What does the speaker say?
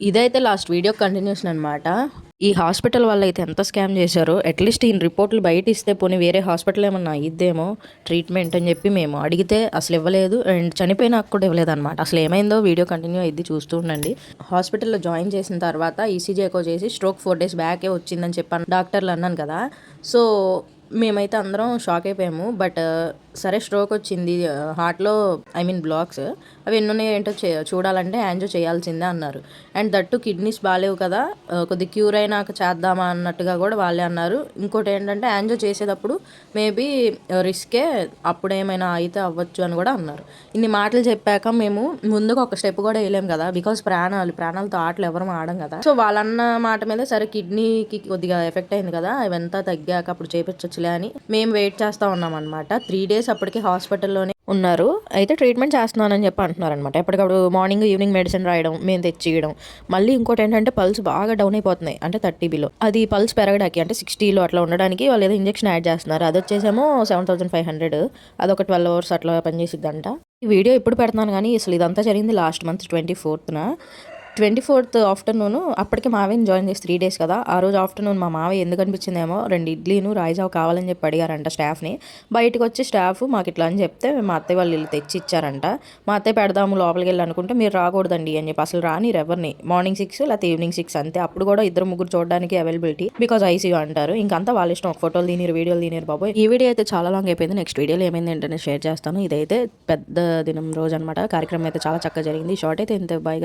ఇదైతే last video continuation అనమాట. ఈ హాస్పిటల్ వాళ్ళైతే ఎంత స్కామ్ చేశారో, అట్లీస్ట్ ఈయన రిపోర్టులు బయట ఇస్తే పోనీ వేరే హాస్పిటల్ ఏమన్నా ఇద్దేమో ట్రీట్మెంట్ అని చెప్పి మేము అడిగితే అసలు ఇవ్వలేదు. అండ్ చనిపోయినాక కూడా ఇవ్వలేదన్నమాట. అసలు ఏమైందో వీడియో కంటిన్యూ అయ్యిద్ది, చూస్తూ ఉండండి. హాస్పిటల్లో జాయిన్ చేసిన తర్వాత ఈసీజీ ఎకో చేసి స్ట్రోక్ 4 days బ్యాకే వచ్చిందని చెప్పాను డాక్టర్లు అన్నాను కదా. సో మేమైతే అందరం షాక్ అయిపోయాము. బట్ సరే స్ట్రోక్ వచ్చింది, హార్ట్లో బ్లాక్స్ అవి ఎన్ని ఉన్నాయో ఏంటో చూడాలంటే యాంజో చేయాల్సిందే అన్నారు. అండ్ దట్టు కిడ్నీస్ బాగాలేవు కదా, కొద్ది క్యూర్ అయినాక చేద్దామా అన్నట్టుగా కూడా వాళ్ళే అన్నారు. ఇంకోటి ఏంటంటే యాంజో చేసేటప్పుడు మేబీ రిస్కే, అప్పుడు ఏమైనా అయితే అవ్వచ్చు అని కూడా అన్నారు. ఇన్ని మాటలు చెప్పాక మేము ముందుకు ఒక స్టెప్ కూడా వేయలేము కదా, బికాస్ ప్రాణాలతో ఆటలు ఎవరు ఆడం కదా. సో వాళ్ళన్న మాట మీద సరే కిడ్నీకి కొద్దిగా ఎఫెక్ట్ అయింది కదా, ఇవంతా తగ్గాక అప్పుడు చేపించొచ్చులే అని మేము వెయిట్ చేస్తూ ఉన్నాం అనమాట. 3 days అప్పటికి హాస్పిటల్లోనే ఉన్నారు. అయితే ట్రీట్మెంట్ చేస్తున్నానని చెప్పి అంటున్నారు అనమాట. ఎప్పటికప్పుడు మార్నింగ్ ఈవినింగ్ మెడిసిన్ రాయడం, మేము తెచ్చియడం. మళ్ళీ ఇంకోటి ఏంటంటే పల్స్ బాగా డౌన్ అయిపోతున్నాయి, అంటే 30 బిలో. అది పల్స్ పెరగడానికి అంటే 60లో అట్లా ఉండడానికి వాళ్ళు ఏదో ఇంజెక్షన్ యాడ్ చేస్తున్నారు. అది వచ్చేసేమో 7500, అదొక 12 hours అట్లా పనిచేసిద్దంట. ఈ వీడియో ఎప్పుడు పెడుతున్నాను కానీ అసలు ఇదంతా జరిగింది last month 24th. 24th afternoon అప్పటికే మావయ్యని జాయిన్ చేసి 3 days కదా. ఆ రోజు ఆఫ్టర్నూన్ మా మావయ్య ఎందుకు అనిపించిందేమో 2 ఇడ్లీను రాయిజావ కావాలని చెప్పి అడిగారంట స్టాఫ్ని. బయటకు వచ్చి స్టాఫ్ మాకు ఇట్లా అని చెప్తే మా అత్తయ్య వాళ్ళు ఇల్లు తెచ్చి ఇచ్చారంట. మా అత్తయ్య పెడదాము లోపలికి వెళ్ళి అనుకుంటే మీరు రాకూడదండి అని చెప్పి అసలు రాని ఎవరిని. మార్నింగ్ 6 లేకపోతే ఈవినింగ్ 6 అంతే. అప్పుడు కూడా 2-3 చూడడానికి అవైలబిలిటీ, బికాజ్ ఐసీయూ అంటారు. ఇంకంతా వాళ్ళ ఇష్టం, ఒక ఫోటోలు తీనిరు, వీడియోలు తీనిరు బాబు. ఈ వీడియో అయితే చాలా లాంగ్ అయిపోయింది. నెక్స్ట్ వీడియోలో ఏమైంది ఏంటనే షేర్ చేస్తాను. ఇదైతే పెద్ద దినం రోజు అనమాట. కార్యక్రమం అయితే చాలా చక్కగా జరిగింది. షార్ట్ అయితే ఇంత బాయ్.